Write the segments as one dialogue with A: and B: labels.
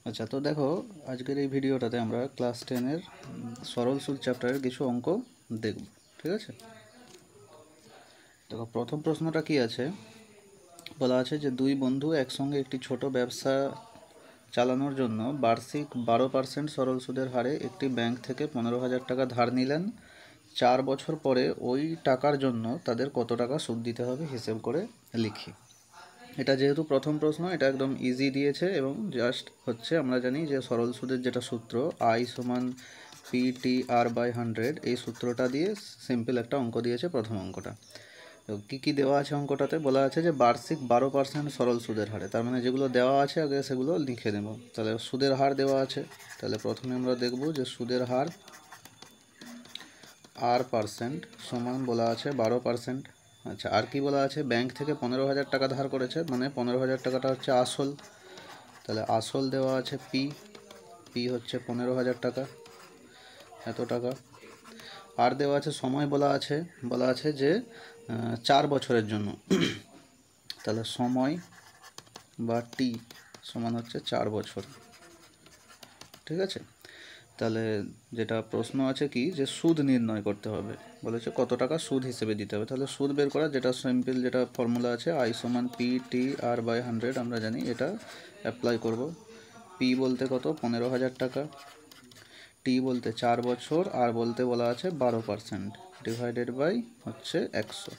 A: আচ্ছা, তো দেখো আজকের এই ভিডিওটাতে আমরা ক্লাস 10-এর সরল সুদ চ্যাপ্টারের কিছু অঙ্ক দেখব। ঠিক আছে, দেখো প্রথম প্রশ্নটা কি আছে, বলা আছে যে দুই বন্ধু একসঙ্গে একটি ছোট ব্যবসা চালানোর জন্য বার্ষিক 12% সরল সুদের হারে একটি ব্যাংক থেকে 15,000 টাকা ধার নিলেন। 4 বছর পরে ওই টাকার জন্য তাদের কত টাকা সুদ দিতে হবে হিসেব করে লিখি। এটা যেহেতু প্রথম প্রশ্ন, এটা একদম ইজি দিয়েছে এবং জাস্ট হচ্ছে আমরা জানি যে সরল সুদের যেটা সূত্র আই সমান PTR/100, এই সূত্রটা দিয়ে সিম্পল একটা অঙ্ক দিয়েছে প্রথম অঙ্কটা। তো কী কী দেওয়া আছে অঙ্কটাতে, বলা আছে যে বার্ষিক 12% সরল সুদের হারে, তার মানে যেগুলো দেওয়া আছে আগে সেগুলো লিখে নেব। তাহলে সুদের হার দেওয়া আছে, তাহলে প্রথমে আমরা দেখব যে সুদের হার R% সমান বলা আছে 12%। আচ্ছা, আর কি বলা আছে, ব্যাংক থেকে 15,000 টাকা ধার করেছে, মানে 15,000 টাকাটা হচ্ছে আসল, তাহলে আসল দেওয়া আছে পি হচ্ছে 15,000 টাকা, এত টাকা। আর দেওয়া আছে সময়, বলা আছে যে 4 বছরের জন্য, তাহলে সময় বা টি সমান হচ্ছে 4 বছর। ঠিক আছে, তাহলে যেটা প্রশ্ন আছে কি, যে সুদ নির্ণয় করতে হবে, বলেছে কত টাকা সুদ হিসেবে দিতে হবে। তাহলে সুদ বের করা যেটা সিম্পল, যেটা ফর্মুলা আছে আই সমান PTR/100, আমরা জানি এটা অ্যাপ্লাই করব। পি বলতে কত, 15,000 টাকা, টি বলতে 4 বছর, আর বলতে বলা আছে 12% ডিভাইডেড বাই হচ্ছে 100।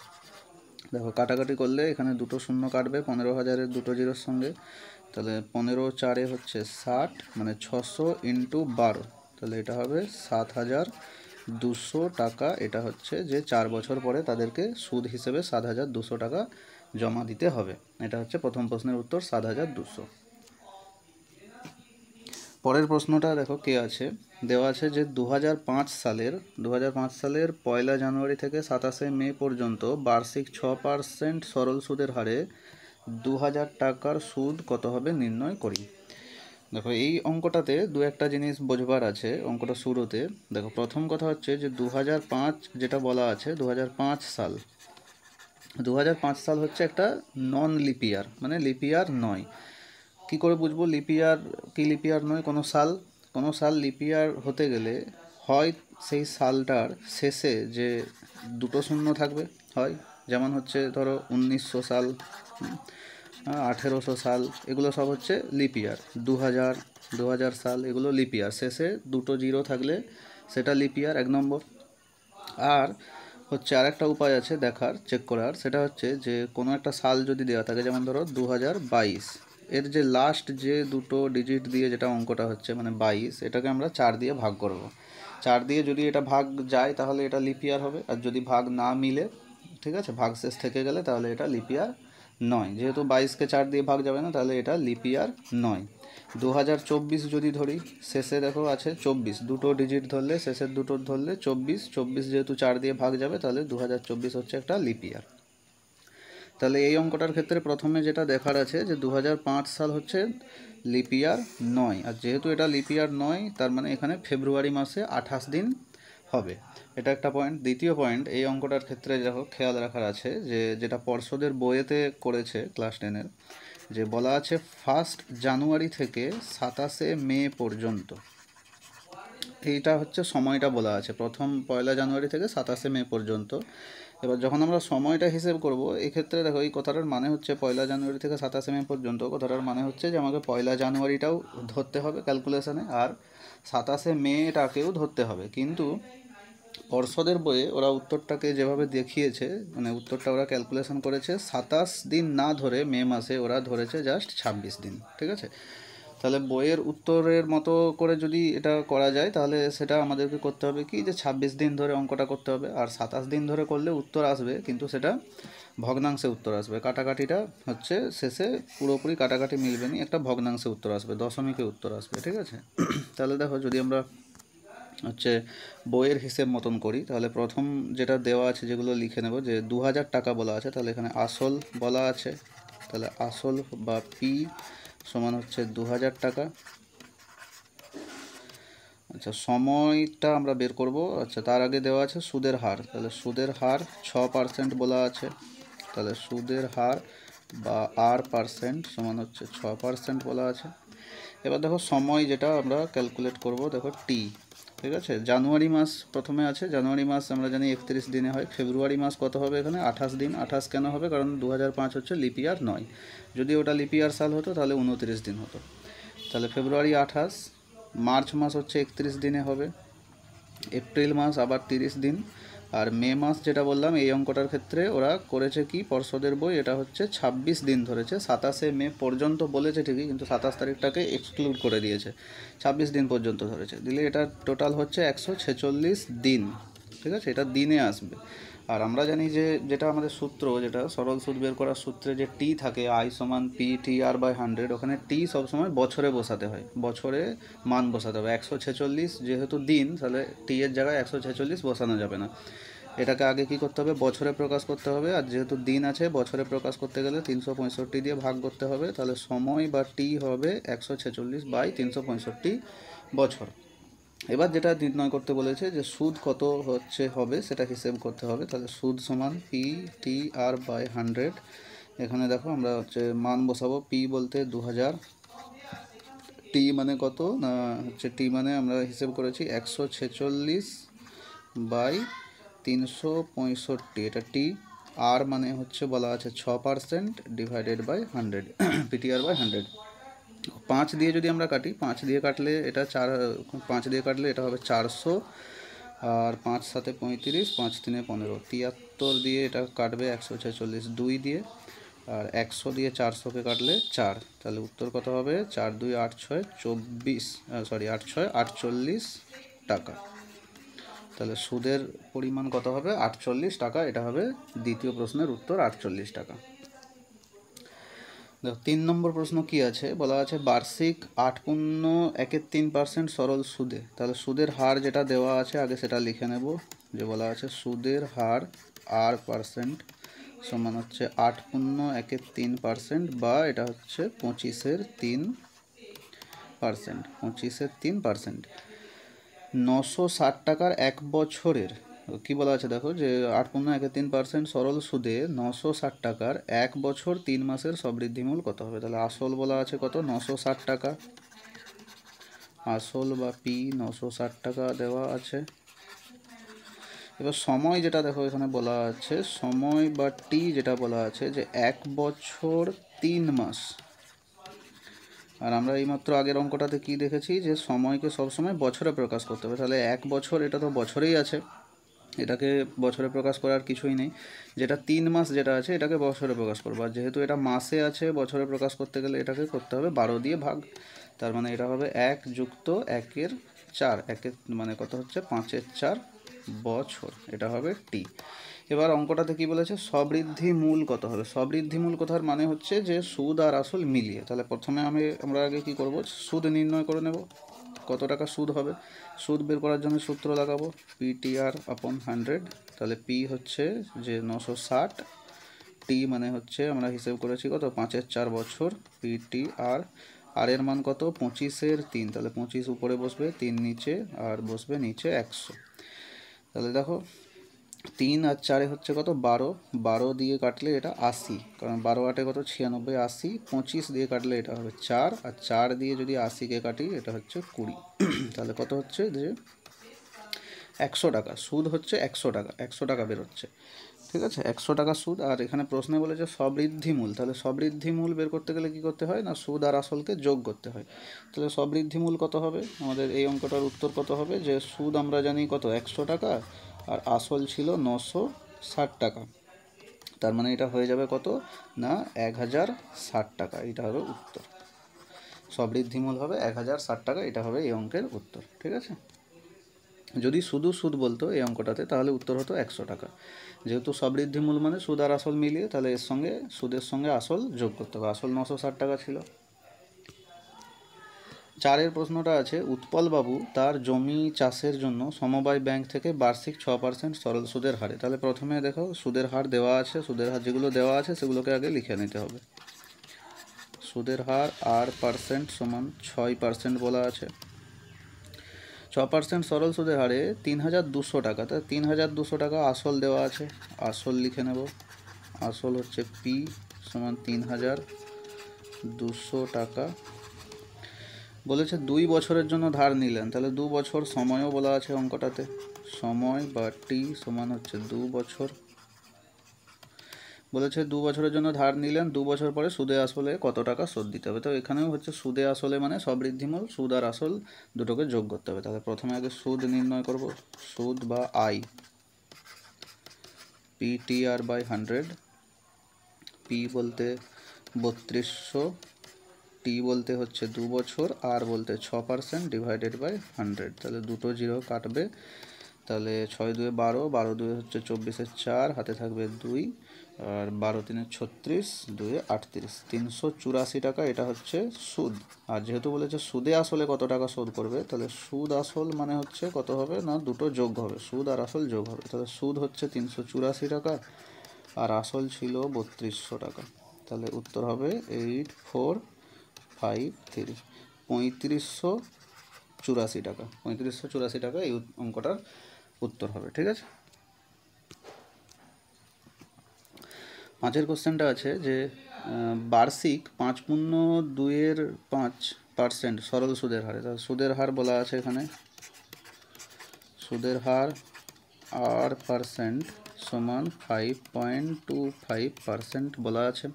A: দেখো কাটাকাটি করলে এখানে দুটো শূন্য কাটবে 15,000-এর দুটো জিরোর সঙ্গে, তাহলে 15×4 হচ্ছে 60, মানে 600 ইন্টু 12, তাহলে এটা হবে 7,200 টাকা। এটা হচ্ছে যে 4 বছর পরে তাদেরকে সুদ হিসেবে 7,200 টাকা জমা দিতে হবে। এটা হচ্ছে প্রথম প্রশ্নের উত্তর, 7,200। পরের প্রশ্নটা দেখো কে আছে, দেওয়া আছে যে 2005 সালের 1 জানুয়ারি থেকে 27 মে পর্যন্ত বার্ষিক 6% সরল সুদের হারে 2,000 টাকার সুদ কত হবে নির্ণয় করি। দেখো এই অঙ্কটাতে দু একটা জিনিস বোঝবার আছে অঙ্কটা শুরুতে। দেখো প্রথম কথা হচ্ছে যে 2005 যেটা বলা আছে, 2005 সাল হচ্ছে একটা নন লিপিয়ার, মানে লিপিয়ার নয়। কি করে বুঝবো লিপিয়ার কি লিপিয়ার নয়? কোনো সাল লিপিয়ার হতে গেলে হয় সেই সালটার শেষে যে দুটো শূন্য থাকবে, হয় যেমন হচ্ছে ধরো 1900 সাল, 1800 সাল, এগুলো সব হচ্ছে লিপিয়ার। 2000 সাল, এগুলো লিপিয়ার, শেষে দুটো জিরো থাকলে সেটা লিপিয়ার, 1 নম্বর। আর হচ্ছে আরেকটা উপায় আছে দেখার, চেক করার, সেটা হচ্ছে যে কোনো একটা সাল যদি দেওয়া থাকে, যেমন ধরো 2022, এর যে লাস্ট যে দুটো ডিজিট দিয়ে যেটা অঙ্কটা হচ্ছে মানে 22, এটাকে আমরা 4 দিয়ে ভাগ করব। 4 দিয়ে যদি এটা ভাগ যায় তাহলে এটা লিপিয়ার হবে, আর যদি ভাগ না মিলে, ঠিক আছে, ভাগ শেষ থেকে গেলে, তাহলে এটা লিপিয়ার নয়। যেহেতু 22কে 4 দিয়ে ভাগ যাবে না, তাহলে এটা লিপিয়ার নয়। 2024 যদি ধরি, শেষে দেখো আছে 24, দুটো ডিজিট ধরলে, শেষের দুটো ধরলে 24, যেহেতু 4 দিয়ে ভাগ যাবে, তাহলে 2024 হচ্ছে একটা লিপিয়ার। তাহলে এই অঙ্কটার ক্ষেত্রে প্রথমে যেটা দেখার আছে যে 2005 সাল হচ্ছে লিপিয়ার নয়, আর যেহেতু এটা লিপিয়ার নয়, তার মানে এখানে ফেব্রুয়ারি মাসে 28 দিন হবে। এটা একটা পয়েন্ট। দ্বিতীয় পয়েন্ট, এই অঙ্কটার ক্ষেত্রে দেখো খেয়াল রাখার আছে যে যেটা পর্ষদের বইয়েতে করেছে ক্লাস 10-এর, যে বলা আছে 1 জানুয়ারি থেকে 27 মে পর্যন্ত, এইটা হচ্ছে সময়টা বলা আছে, প্রথম 1 জানুয়ারি থেকে 27 মে পর্যন্ত। এবার যখন আমরা সময়টা হিসেব করব, এক্ষেত্রে দেখো এই কথাটার মানে হচ্ছে 1 জানুয়ারি থেকে 27 মে পর্যন্ত, কথাটার মানে হচ্ছে যে আমাকে 1 জানুয়ারিটাও ধরতে হবে ক্যালকুলেশনে, আর 27 মেটাকেও ধরতে হবে। কিন্তু পর্ষদের বইয়ে ওরা উত্তরটাকে যেভাবে দেখিয়েছে, মানে উত্তরটা ওরা ক্যালকুলেশন করেছে 27 দিন না ধরে, মে মাসে ওরা ধরেছে জাস্ট 26 দিন। ঠিক আছে, তাহলে বইয়ের উত্তরের মতো করে যদি এটা করা যায়, তাহলে সেটা আমাদেরকে করতে হবে কি, যে 26 দিন ধরে অঙ্কটা করতে হবে। আর 27 দিন ধরে করলে উত্তর আসবে, কিন্তু সেটা ভগ্নাংশে উত্তর আসবে, কাটাকাটিটা হচ্ছে শেষে পুরোপুরি কাটাকাটি মিলবে না, একটা ভগ্নাংশে উত্তর আসবে, দশমিকে উত্তর আসবে। ঠিক আছে, তাহলে দেখো যদি আমরা হচ্ছে বইয়ের হিসেব মতন করি, তাহলে প্রথম যেটা দেওয়া আছে যেগুলো লিখে নেব, যে 2000 টাকা বলা আছে, তাহলে এখানে আসল বলা আছে, তাহলে আসল বা পি সমান হচ্ছে 2000 টাকা। আচ্ছা, সময়টা আমরা বের করব। আচ্ছা, তার আগে দেওয়া আছে সুদের হার, তাহলে সুদের হার 6% বলা আছে, তাহলে সুদের হার বা R% সমান হচ্ছে 6% বলা আছে। এবার দেখো সময় যেটা আমরা ক্যালকুলেট করব, দেখো টি, ঠিক আছে। জানুয়ারি মাস প্রথমে আছে, জানুয়ারি মাস আমরা জানি 31 দিনে হয়। ফেব্রুয়ারি মাস কত হবে এখানে 28 দিন। 28 কেন হবে, কারণ 2005 হচ্ছে লিপ ইয়ার নয়। যদি ওটা লিপ ইয়ার সাল হতো তাহলে 29 দিন হতো। তাহলে ফেব্রুয়ারি 28, মার্চ মাস হচ্ছে 31 দিনে হবে, এপ্রিল মাস আবার 30 দিন, আর মে মাস যেটা বললাম এই অঙ্কটার ক্ষেত্রে ওরা করেছে কি পর্ষদের বই, এটা হচ্ছে 26 দিন ধরেছে। 27শে মে পর্যন্ত বলেছে ঠিকই, কিন্তু 27 তারিখটাকে এক্সক্লুড করে দিয়েছে, 26 দিন পর্যন্ত ধরেছে। দিলে এটা টোটাল হচ্ছে 146 দিন, ঠিক আছে, এটা দিনে আসবে। আর আমরা জানি যে যেটা আমাদের সূত্র, যেটা সরল সুদ বের করার সূত্রে যে টি থাকে, আই সমান পি টি আর বাই 100, ওখানে টি সবসময় বছরে বসাতে হয়, বছরে মান বসাতে হবে। 146 যেহেতু দিন, তাহলে টি এর জায়গায় 146 বসানো যাবে না। এটাকে আগে কি করতে হবে, বছরে প্রকাশ করতে হবে। আর যেহেতু দিন আছে, বছরে প্রকাশ করতে গেলে 365 দিয়ে ভাগ করতে হবে। তাহলে সময় বা টি হবে 146 বাই 365 বছর। এবার যেটা নির্ণয় করতে বলেছে যে সুদ কত হচ্ছে হবে সেটা হিসেব করতে হবে। তাহলে সুদ সমান পি টি আর বাই 100। এখানে দেখো আমরা হচ্ছে মান বসাবো। পি বলতে 2000, টি মানে কত না হচ্ছে টি মানে আমরা হিসেব করেছি 146 বাই 365, এটা টি। আর মানে হচ্ছে বলা আছে 6% ডিভাইডেড বাই 100, পিটিআর বাই 100। 5 দিয়ে যদি আমরা কাটি, 5 দিয়ে কাটলে এটা 5 দিয়ে কাটলে এটা হবে 400, আর 5 7 35, 5 3 15, 73 দিয়ে এটা কাটবে 146 2 দিয়ে, আর 100 দিয়ে 400কে কাটলে 4। তাহলে উত্তর কত হবে, 4 2 8 6 24, সরি 8 6 48 টাকা। তাহলে সুদের পরিমাণ কত হবে, 48 টাকা। এটা হবে দ্বিতীয় প্রশ্নের উত্তর, 48 টাকা। দেখো 3 নম্বর প্রশ্ন কি আছে, বলা আছে বার্ষিক 8.13% সরল সুদে। তাহলে সুদের হার যেটা দেওয়া আছে আগে সেটা লিখে নেব, যে বলা আছে সুদের হার R% সমান হচ্ছে 8.13%, বা এটা হচ্ছে 25-এর 3%, 25-এর 3%। 960 টাকার এক বছরের, কি বলা আছে দেখো, যে 8.13% সরল সুদে 960 টাকার এক বছর 3 মাসের সবৃদ্ধিমূল কত হবে। তাহলে আসল বলা আছে কত, 960 টাকা, আসল বা পি 960 টাকা দেওয়া আছে। এবার সময় যেটা দেখো এখানে বলা আছে, সময় বা টি যেটা বলা আছে যে 1 বছর 3 মাস। আর আমরা এইমাত্র আগের অঙ্কটাতে কি দেখেছি, যে সময়কে সবসময় বছরে প্রকাশ করতে হবে। তাহলে 1 বছর এটা তো বছরেই আছে, এটাকে বছরে প্রকাশ করার কিছুই নেই। যেটা 3 মাস যেটা আছে এটাকে বছরে প্রকাশ করবো। আর যেহেতু এটা মাসে আছে, বছরে প্রকাশ করতে গেলে এটাকে করতে হবে 12 দিয়ে ভাগ। তার মানে এটা হবে 1 যুক্ত 1-এর 4, 1-এর মানে কত হচ্ছে 5-এর 4 বছর, এটা হবে টি। এবার অঙ্কটাতে কি বলেছে, সবৃদ্ধি মূল কত হবে। সবৃদ্ধি মূল কথার মানে হচ্ছে যে সুদ আর আসল মিলিয়ে। তাহলে প্রথমে আমরা আগে কি করব, সুদ নির্ণয় করে নেব, কত টাকা সুদ হবে। সুদ বের করার জন্য সূত্র লাগাবো পিটিআর আপন 100। তাহলে পি হচ্ছে যে 960, টি মানে হচ্ছে আমরা হিসেব করেছি কত 5-এর 4 বছর, পিটিআর। আর এর মান কত 25-এর 3, তাহলে 25 উপরে বসবে, 3 নিচে, আর বসবে নিচে 100। তাহলে দেখো 3 আর 4 হচ্ছে কত 12, 12 দিয়ে কাটলে এটা 80, কারণ 12 8 কত 96, 80। 25 দিয়ে কাটলে এটা হবে 4, আর 4 দিয়ে যদি 80-কে কাটি এটা হচ্ছে 20। তাহলে কত হচ্ছে যে 100 টাকা সুদ হচ্ছে, 100 টাকা, 100 টাকা বেরোচ্ছে, ঠিক আছে, 100 টাকা সুদ। আর এখানে প্রশ্নে বলেছে সবৃদ্ধি মূল। তাহলে সবৃদ্ধি মূল বের করতে গেলে কি করতে হয় না, সুদ আর আসলকে যোগ করতে হয়। তাহলে সবৃদ্ধি মূল কত হবে, আমাদের এই অঙ্কটার উত্তর কত হবে, যে সুদ আমরা জানি কত 100 টাকা, আর আসল ছিল 960 টাকা। তার মানে এটা হয়ে যাবে কত না 1060 টাকা, এটা হবে উত্তর। সবৃদ্ধিমূল হবে 1060 টাকা, এটা হবে এই অঙ্কের উত্তর, ঠিক আছে। যদি শুধু সুদ বলতো এই অঙ্কটাতে তাহলে উত্তর হতো 100 টাকা। যেহেতু সবৃদ্ধিমূল মানে সুদ আর আসল মিলিয়ে, তাহলে এর সঙ্গে সুদের সঙ্গে আসল যোগ করতে হবে। আসল 960 টাকা ছিল। 4-এর প্রশ্নটা আছে উৎপলবাবু তার জমি চাষের জন্য সমবায় ব্যাংক থেকে বার্ষিক 6% সরল সুদের হারে। তাহলে প্রথমে দেখো সুদের হার দেওয়া আছে, সুদের হার যেগুলো দেওয়া আছে সেগুলোকে আগে লিখে নিতে হবে। সুদের হার R% সমান 6% বলা আছে। 6% সরল সুদের হারে 3200 টাকা, তা 3200 টাকা আসল দেওয়া আছে, আসল লিখে নেব। আসল হচ্ছে পি সমান 3200 টাকা। বলেছে 2 বছরের জন্য ধার নিলেন, তাহলে 2 বছর সময়ও বলা আছে অঙ্কটাতে, সময় বা টি সমান হচ্ছে 2 বছর। বলেছে 2 বছরের জন্য ধার নিলেন, 2 বছর পরে সুদে আসলে কত টাকা শোধ দিতে হবে। তো এখানেও হচ্ছে সুদে আসলে মানে সবৃদ্ধিমূল, সুদ আর আসল দুটোকে যোগ করতে হবে। তাহলে প্রথমে আগে সুদ নির্ণয় করব, সুদ বা আই, PTR বাই 100, পি বলতে 3200, টি বলতে হচ্ছে 2 বছর, আর বলতে 6% ডিভাইডেড বাই 100। তাহলে দুটো জিরো কাটবে, তাহলে 6 2 12, 12 2 হচ্ছে 24-এর 4, হাতে থাকবে 2, আর 12 3 36, 2 38, 384 টাকা এটা হচ্ছে সুদ। আর যেহেতু বলেছে সুদে আসলে কত টাকা শোধ করবে, তাহলে সুদ আসল মানে হচ্ছে কত হবে না, দুটো যোগ হবে, সুদ আর আসল যোগ হবে। তাহলে সুদ হচ্ছে 384 টাকা, আর আসল ছিল 3200 টাকা। তাহলে উত্তর হবে 8453, 3584 টাকা, 3584 টাকা এই অঙ্কটার উত্তর হবে। ঠিক আছে, পাঁচের কোশ্চেনটা আছে যে বার্ষিক 5/2 সরল সুদের হারে, তাহলে সুদের হার বলা আছে এখানে, সুদের হার R% সমান 5.25% বলা আছে।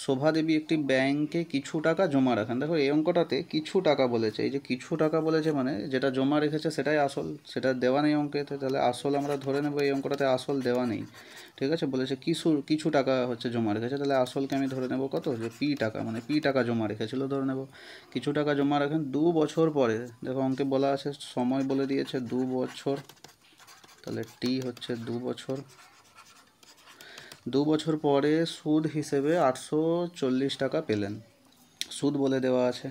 A: শোভা দেবী একটি ব্যাংকে কিছু টাকা জমা রাখেন। দেখো এই অঙ্কটাতে কিছু টাকা বলেছে, এই যে কিছু টাকা বলেছে মানে যেটা জমা রেখেছে সেটাই আসল, সেটা দেওয়া নেই অঙ্কেতে, তাহলে আসল আমরা ধরে নেব, এই অঙ্কটাতে আসল দেওয়া নেই। ঠিক আছে, বলেছে কিছু টাকা হচ্ছে জমা রেখেছে, তাহলে আসলকে আমি ধরে নেব কত, যে পি টাকা, মানে পি টাকা জমা রেখেছিল ধরে নেব। কিছু টাকা জমা রাখেন 2 বছর পরে, দেখো অঙ্কে বলা আছে সময় বলে দিয়েছে 2 বছর, তাহলে টি হচ্ছে 2 বছর। 2 বছর পরে সুদ হিসেবে 840 টাকা পেলেন, সুদ বলে দেওয়া আছে,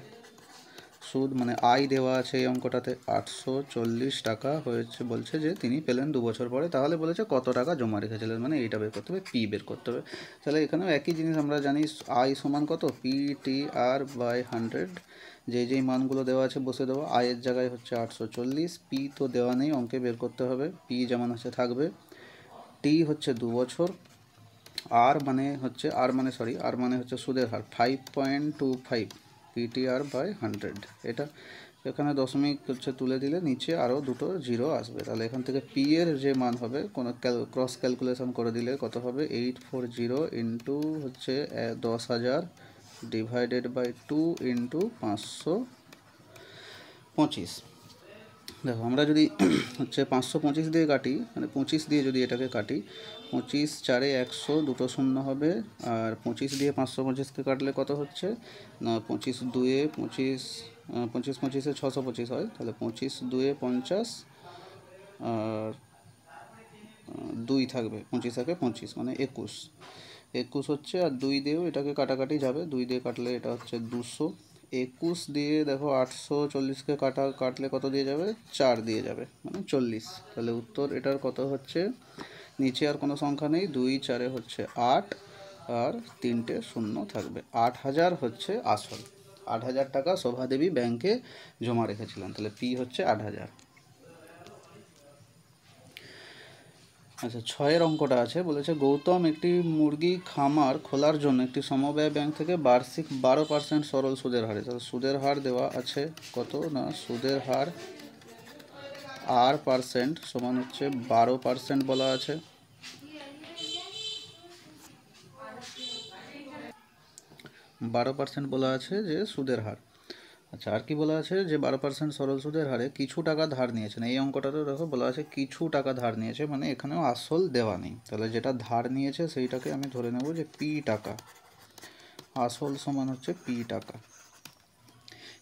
A: সুদ মানে আয় দেওয়া আছে এই অঙ্কটাতে, 840 টাকা হয়েছে, বলছে যে তিনি পেলেন 2 বছর পরে। তাহলে বলেছে কত টাকা জমা রেখেছিলেন, মানে এইটা বের করতে হবে, পি বের করতে হবে। তাহলে এখানেও একই জিনিস আমরা জানি, আই সমান কত, PTR বাই 100, যেই মানগুলো দেওয়া আছে বসে দেওয়া, আয়ের জায়গায় হচ্ছে 840, পি তো দেওয়া নেই অঙ্কে, বের করতে হবে, পি যেমন আছে থাকবে, টি হচ্ছে 2 বছর, আর মানে হচ্ছে সুদের হার 5.25, PTR বাই 100। এটা এখানে দশমিক হচ্ছে তুলে দিলে নিচে আরও দুটো জিরো আসবে, তাহলে এখান থেকে পি এর যে মান হবে কোনো ক্রস ক্যালকুলেশন করে দিলে কত হবে, 840 ইন্টু হচ্ছে 10,000 ডিভাইডেড বাই 2 ইন্টু 525। দেখো আমরা যদি হচ্ছে 525 দিয়ে কাটি, মানে 25 দিয়ে যদি এটাকে কাটি, 25 4 100, দুটো শূন্য হবে, আর 25 দিয়ে 525কে কাটলে কত হচ্ছে না, 25 2 25, 25 25-এ 625 হয়, তাহলে 25 2 50, আর 2 থাকবে, 25 থাকে 25 মানে 21, 21 হচ্ছে, আর 2 দিয়েও এটাকে কাটাকাটি যাবে, 2 দিয়ে কাটলে এটা হচ্ছে 200, 21 দিয়ে দেখো 840কে কাটলে কত দিয়ে যাবে, 4 দিয়ে যাবে, মানে 40। তাহলে উত্তর এটার কত হচ্ছে, নিচে আর কোনো সংখ্যা নেই, 2 4 হচ্ছে 8, আর 3টে শূন্য থাকবে, 8000 হচ্ছে আসল, 8000 টাকা শোভাদেবী ব্যাংকে জমা রেখেছিলেন, তাহলে পি হচ্ছে 8000। আচ্ছা, 6-এর অঙ্কটা আছে, বলেছে গৌতম একটি মুরগি খামার খোলার জন্য একটি সমবায় ব্যাংক থেকে বার্ষিক 12% সরল সুদের হারে, তাহলে সুদের হার দেওয়া আছে কত না, সুদের হার R% সমান হচ্ছে 12% বলা আছে, 12% বলা আছে যে সুদের হার। আচ্ছা, আর কি বলা আছে, যে 12% সরল সুদের হারে কিছু টাকা ধার নিয়েছেন, এই অঙ্কটাতেও দেখো বলা আছে কিছু টাকা ধার নিয়েছে, মানে এখানেও আসল দেওয়া নেই, তাহলে যেটা ধার নিয়েছে সেইটাকে আমি ধরে নেব যে পি টাকা, আসল সমান হচ্ছে পি টাকা।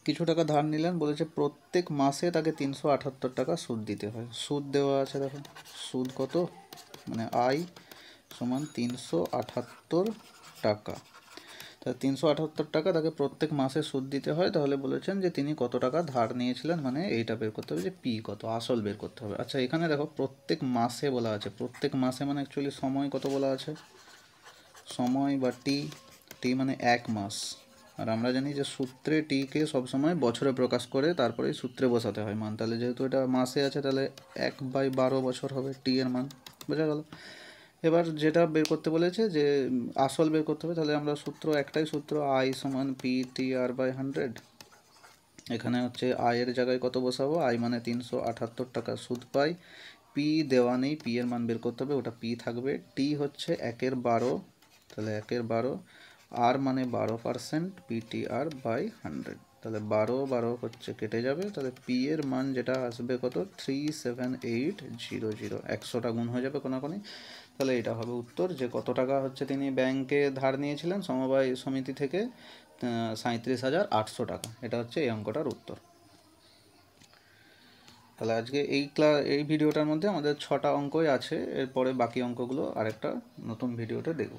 A: কিছু টাকা ধার নিলেন, বলেছে প্রত্যেক মাসে তাকে 378 টাকা সুদ দিতে হয়, সুদ দেওয়া আছে দেখো, সুদ কত, মানে আই সমান 378 টাকা, তা 378 টাকা তাকে প্রত্যেক মাসে সুদ দিতে হয়। তাহলে বলেছেন যে তিনি কত টাকা ধার নিয়েছিলেন, মানে এইটা বের করতে হবে যে পি কত, আসল বের করতে হবে। আচ্ছা, এখানে দেখো প্রত্যেক মাসে বলা আছে, প্রত্যেক মাসে মানে অ্যাকচুয়ালি সময় কত বলা আছে, সময় বা টি, টি মানে 1 মাস, আর আমরা জানি যে সূত্রে টিকে সবসময় বছরে প্রকাশ করে তারপরে সূত্রে বসাতে হয় মান, তাহলে যেহেতু এটা মাসে আছে তাহলে 1/12 বছর হবে টি এর মান, বোঝা গেল। এবার যেটা বের করতে বলেছে যে আসল বের করতে হবে, তাহলে আমরা একটাই সূত্র, আই সমান PTR বাই 100, এখানে হচ্ছে আয়ের জায়গায় কত বসাবো, আয় মানে 378 টাকা সুদ পাই, পি দেওয়া নেই, পি এর মান বের করতে হবে, ওটা পি থাকবে, টি হচ্ছে 1/12, তাহলে 1/12, আর মানে 12%, পিটিআর বাই 100, তাহলে 12 হচ্ছে কেটে যাবে, তাহলে পি এর মান যেটা আসবে কত 37800, 100টা গুণ হয়ে যাবে কোনাকুনি, তাহলে এটা হবে উত্তর, যে কত টাকা হচ্ছে তিনি ব্যাংকে ধার নিয়েছিলেন সমবায় সমিতি থেকে, 37,800 টাকা, এটা হচ্ছে এই অঙ্কটার উত্তর। তাহলে আজকে এই ভিডিওটার মধ্যে আমাদের 6টা অঙ্কই আছে, এরপরে বাকি অঙ্কগুলো আরেকটা নতুন ভিডিওতে দেখব।